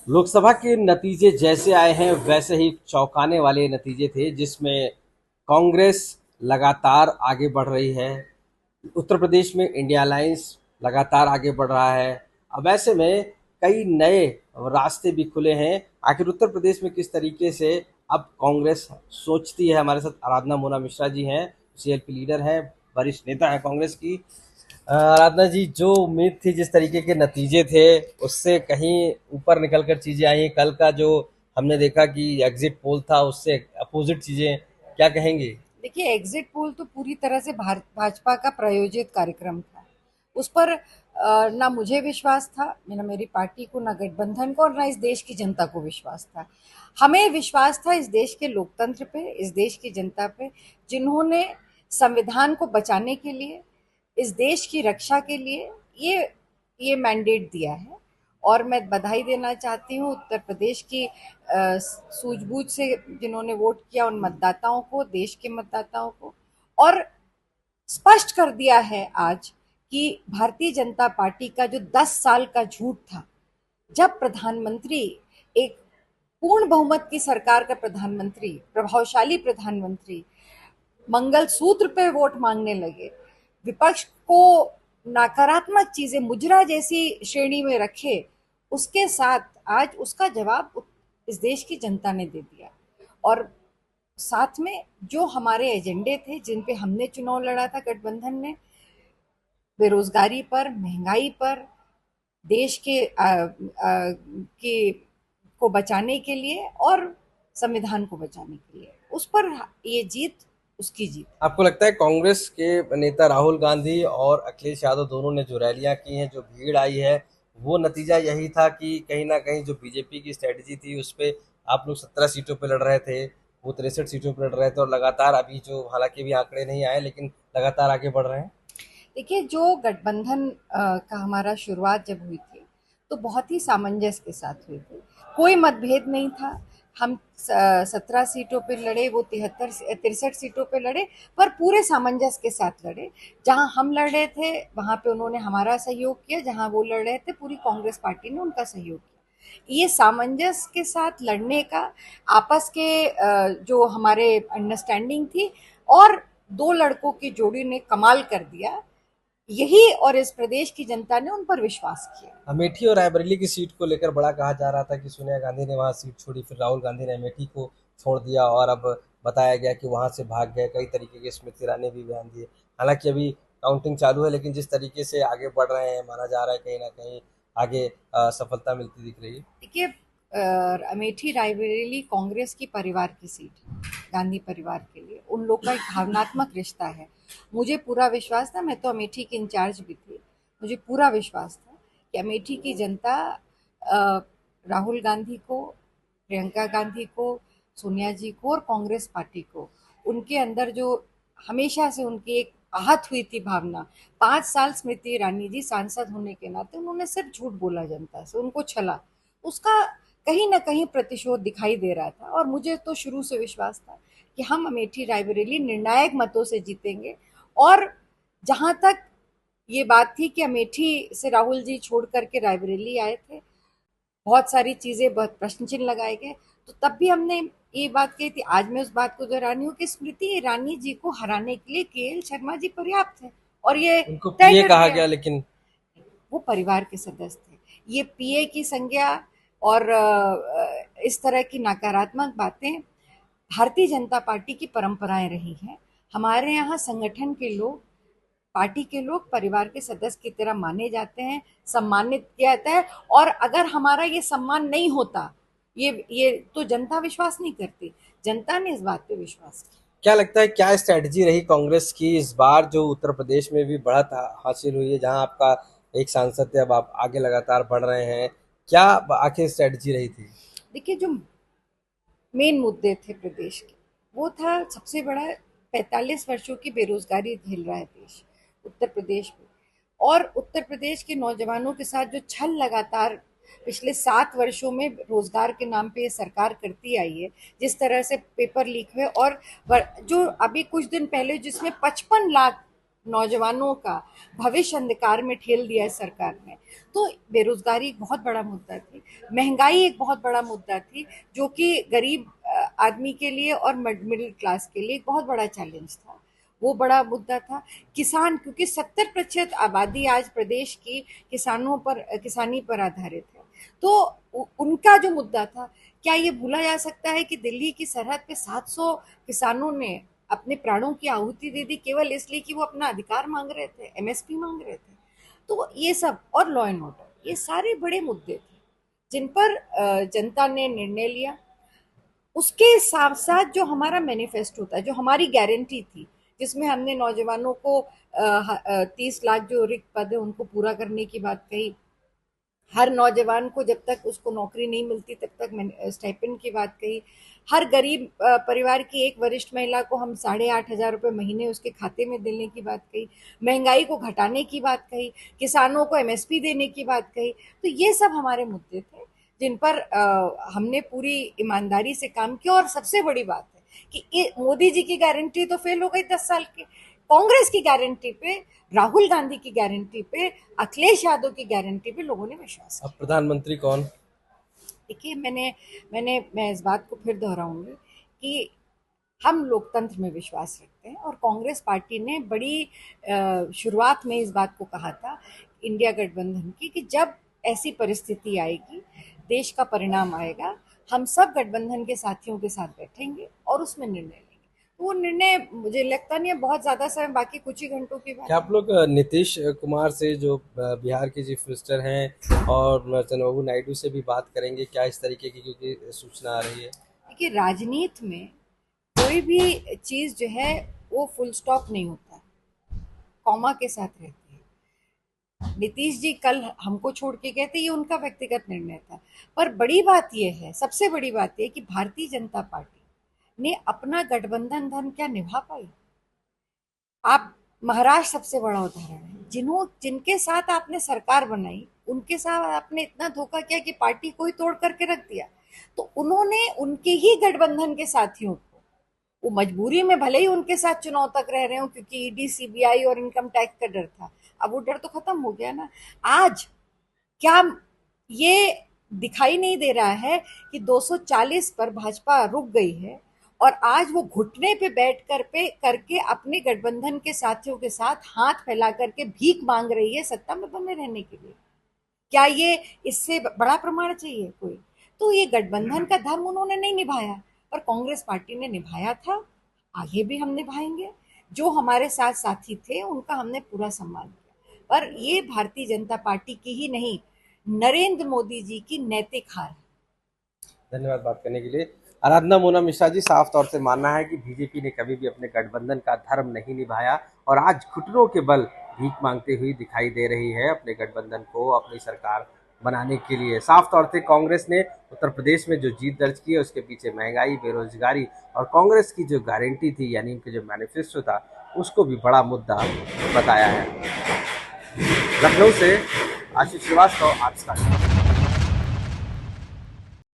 लोकसभा के नतीजे जैसे आए हैं वैसे ही चौंकाने वाले नतीजे थे, जिसमें कांग्रेस लगातार आगे बढ़ रही है। उत्तर प्रदेश में इंडिया अलायंस लगातार आगे बढ़ रहा है। अब ऐसे में कई नए रास्ते भी खुले हैं। आखिर उत्तर प्रदेश में किस तरीके से अब कांग्रेस सोचती है। हमारे साथ आराधना मोना मिश्रा जी हैं, सीएलपी लीडर हैं, वरिष्ठ नेता है कांग्रेस की। आराधना जी, जो उम्मीद थी, जिस तरीके के नतीजे थे, उससे कहीं ऊपर निकल कर चीजें आई। कल का जो हमने देखा कि एग्जिट पोल था, उससे अपोजिट चीजें, क्या कहेंगे। देखिए, एग्जिट पोल तो पूरी तरह से भाजपा का प्रायोजित कार्यक्रम था। उस पर ना मुझे विश्वास था, ना मेरी पार्टी को, ना गठबंधन को, और ना इस देश की जनता को विश्वास था। हमें विश्वास था इस देश के लोकतंत्र पे, इस देश की जनता पे, जिन्होंने संविधान को बचाने के लिए, इस देश की रक्षा के लिए ये ये मैंडेट दिया है। और मैं बधाई देना चाहती हूँ उत्तर प्रदेश की सूझबूझ से जिन्होंने वोट किया, उन मतदाताओं को, देश के मतदाताओं को। और स्पष्ट कर दिया है आज कि भारतीय जनता पार्टी का जो 10 साल का झूठ था, जब प्रधानमंत्री, एक पूर्ण बहुमत की सरकार का प्रधानमंत्री, प्रभावशाली प्रधानमंत्री, मंगल सूत्र पे वोट मांगने लगे, विपक्ष को नकारात्मक चीजें मुजरा जैसी श्रेणी में रखे, उसके साथ आज उसका जवाब इस देश की जनता ने दे दिया। और साथ में जो हमारे एजेंडे थे, जिन पे हमने चुनाव लड़ा था गठबंधन में, बेरोजगारी पर, महंगाई पर, देश के को बचाने के लिए और संविधान को बचाने के लिए, उस पर ये जीत उसकी जीत। आपको लगता है कांग्रेस के नेता राहुल गांधी और अखिलेश यादव दोनों ने जो रैलियां की हैं, जो भीड़ आई है, वो नतीजा यही था कि कहीं ना कहीं जो बीजेपी की स्ट्रेटजी थी उस पे आप लोग 17 सीटों पे लड़ रहे थे, वो 63 सीटों पे लड़ रहे थे, और लगातार अभी जो, हालांकि भी आंकड़े नहीं आए, लेकिन लगातार आगे बढ़ रहे हैं। देखिए, जो गठबंधन का हमारा शुरुआत जब हुई थी, तो बहुत ही सामंजस्य के साथ हुई थी। कोई मतभेद नहीं था। हम 17 सीटों पे लड़े, वो 63 सीटों पे लड़े, पर पूरे सामंजस्य के साथ लड़े। जहां हम लड़ रहे थे वहां पे उन्होंने हमारा सहयोग किया, जहां वो लड़ रहे थे पूरी कांग्रेस पार्टी ने उनका सहयोग किया। ये सामंजस्य के साथ लड़ने का, आपस के जो हमारे अंडरस्टैंडिंग थी, और दो लड़कों की जोड़ी ने कमाल कर दिया। यही, और इस प्रदेश की जनता ने उन पर विश्वास किया। अमेठी और रायबरेली की सीट को लेकर बड़ा कहा जा रहा था कि सोनिया गांधी ने वहां सीट छोड़ी, फिर राहुल गांधी ने अमेठी को छोड़ दिया, और अब बताया गया कि वहां से भाग गए। कई तरीके के स्मृति ईरानी भी बयान दिए। हालांकि अभी काउंटिंग चालू है, लेकिन जिस तरीके से आगे बढ़ रहे हैं, माना जा रहा है कहीं ना कहीं आगे सफलता मिलती दिख रही है। देखिए, अमेठी रायबरेली कांग्रेस की परिवार की सीट है, गांधी परिवार के लिए उन लोग का एक भावनात्मक रिश्ता है। मुझे पूरा विश्वास था, मैं तो अमेठी की इंचार्ज भी थी, मुझे पूरा विश्वास था कि अमेठी की जनता राहुल गांधी को, प्रियंका गांधी को, सोनिया जी को और कांग्रेस पार्टी को, उनके अंदर जो हमेशा से उनकी एक आहत हुई थी भावना, 5 साल स्मृति ईरानी जी सांसद होने के नाते उन्होंने सिर्फ झूठ बोला जनता से, उनको छला, उसका कहीं ना कहीं प्रतिशोध दिखाई दे रहा था। और मुझे तो शुरू से विश्वास था कि हम अमेठी रायबरेली निर्णायक मतों से जीतेंगे। और जहां तक ये बात थी कि अमेठी से राहुल जी छोड़ करके रायबरेली आए थे, बहुत सारी चीजें, बहुत प्रश्न चिन्ह लगाए गए, तो तब भी हमने ये बात कही थी। आज मैं उस बात को दोहरा रही हूँ कि स्मृति ईरानी जी को हराने के लिए केएल शर्मा जी पर्याप्त है, और ये उनको तय पीए कर कहा दिया। गया, लेकिन वो परिवार के सदस्य थे। ये पीए की संज्ञा और इस तरह की नकारात्मक बातें भारतीय जनता पार्टी की परंपराएं रही हैं। हमारे यहाँ संगठन के लोग, पार्टी के लोग परिवार के सदस्य की तरह माने जाते हैं, सम्मानित किया जाता है। और अगर हमारा ये सम्मान नहीं होता, ये तो जनता विश्वास नहीं करती। जनता ने इस बात पे विश्वास किया। क्या लगता है, क्या स्ट्रैटेजी रही कांग्रेस की इस बार, जो उत्तर प्रदेश में भी बढ़त हासिल हुई है, जहां आपका एक सांसद थे, अब आप आगे लगातार बढ़ रहे हैं, क्या आखिर स्ट्रैटेजी रही थी। देखिए, जो मेन मुद्दे थे प्रदेश के, वो था सबसे बड़ा, 45 वर्षों की बेरोजगारी झेल रहा है देश, उत्तर प्रदेश में। और उत्तर प्रदेश के नौजवानों के साथ जो छल लगातार पिछले 7 वर्षों में रोजगार के नाम पे ये सरकार करती आई है, जिस तरह से पेपर लीक हुए, और जो अभी कुछ दिन पहले जिसमें 55 लाख नौजवानों का भविष्य अंधकार में ठेल दिया है सरकार ने। तो बेरोजगारी एक बहुत बड़ा मुद्दा थी, महंगाई एक बहुत बड़ा मुद्दा थी, जो कि गरीब आदमी के लिए और मिडिल क्लास के लिए एक बहुत बड़ा चैलेंज था, वो बड़ा मुद्दा था। किसान, क्योंकि 70% आबादी आज प्रदेश की किसानी पर आधारित है, तो उनका जो मुद्दा था, क्या ये भूला जा सकता है कि दिल्ली की सरहद पे 700 किसानों ने अपने प्राणों की आहुति दे दी केवल इसलिए कि वो अपना अधिकार मांग रहे थे, एमएसपी मांग रहे थे। तो ये सब, और लॉ एंड ऑर्डर, ये सारे बड़े मुद्दे थे जिन पर जनता ने निर्णय लिया। उसके साथ साथ जो हमारा मैनिफेस्टो था, जो हमारी गारंटी थी, जिसमें हमने नौजवानों को 30 लाख जो रिक्त पद है उनको पूरा करने की बात कही, हर नौजवान को जब तक उसको नौकरी नहीं मिलती तब तक स्टाइपेंड की बात कही, हर गरीब परिवार की एक वरिष्ठ महिला को हम 8,500 रुपये महीने उसके खाते में देने की बात कही, महंगाई को घटाने की बात कही, किसानों को एमएसपी देने की बात कही। तो ये सब हमारे मुद्दे थे जिन पर हमने पूरी ईमानदारी से काम किया। और सबसे बड़ी बात है कि मोदी जी की गारंटी तो फेल हो गई 10 साल की, कांग्रेस की गारंटी पे, राहुल गांधी की गारंटी पे, अखिलेश यादव की गारंटी पे लोगों ने विश्वास अब प्रधानमंत्री कौन? किया। देखिए, मैं इस बात को फिर दोहराऊंगी कि हम लोकतंत्र में विश्वास रखते हैं, और कांग्रेस पार्टी ने बड़ी शुरुआत में इस बात को कहा था इंडिया गठबंधन की कि जब ऐसी परिस्थिति आएगी, देश का परिणाम आएगा, हम सब गठबंधन के साथियों के साथ बैठेंगे और उसमें निर्णय लेंगे। तो वो निर्णय, मुझे लगता नहीं है बहुत ज्यादा समय बाकी, कुछ ही घंटों की बात क्या है। आप लोग नीतीश कुमार से जो बिहार के चीफ मिनिस्टर हैं और चंद्रबाबू नायडू से भी बात करेंगे क्या इस तरीके की, क्योंकि सूचना आ रही है? देखिए, राजनीति में कोई भी चीज जो है वो फुल स्टॉप नहीं होता है, कॉमा के साथ रहती है। नीतीश जी कल हमको छोड़ के गए थे, ये उनका व्यक्तिगत निर्णय था। पर बड़ी बात यह है, सबसे बड़ी बात यह कि भारतीय जनता पार्टी ने अपना गठबंधन धर्म क्या निभा पाई। आप, महाराष्ट्र सबसे बड़ा उदाहरण है, जिनके साथ आपने सरकार बनाई उनके साथ आपने इतना धोखा किया कि पार्टी को ही तोड़ करके रख दिया। तो उन्होंने उनके ही गठबंधन के साथियों को, वो मजबूरी में भले ही उनके साथ चुनाव तक रह रहे हो क्योंकि ईडी, सीबीआई और इनकम टैक्स का डर था, अब वो डर तो खत्म हो गया ना। आज क्या ये दिखाई नहीं दे रहा है कि 240 पर भाजपा रुक गई है, और आज वो घुटने पे बैठ कर पे करके अपने गठबंधन के साथियों के साथ हाथ फैला करके भीख मांग रही है सत्ता में बने रहने के लिए। क्या ये इससे बड़ा प्रमाण चाहिए कोई? तो ये गठबंधन का धर्म उन्होंने नहीं निभाया, पर कांग्रेस पार्टी ने निभाया था, आगे भी हम निभाएंगे। जो हमारे साथ साथी थे उनका हमने पूरा सम्मान किया। पर ये भारतीय जनता पार्टी की ही नहीं, नरेंद्र मोदी जी की नैतिक हार है। धन्यवाद बात करने के लिए। आराधना मोना मिश्रा जी, साफ तौर से मानना है कि बीजेपी ने कभी भी अपने गठबंधन का धर्म नहीं निभाया और आज घुटनों के बल भीख मांगते हुए दिखाई दे रही है अपने गठबंधन को अपनी सरकार बनाने के लिए। साफ तौर से कांग्रेस ने उत्तर प्रदेश में जो जीत दर्ज की है उसके पीछे महंगाई, बेरोजगारी और कांग्रेस की जो गारंटी थी यानी उनके जो मैनिफेस्टो था उसको भी बड़ा मुद्दा बताया है। लखनऊ से आशीष श्रीवास्तव, आज तक।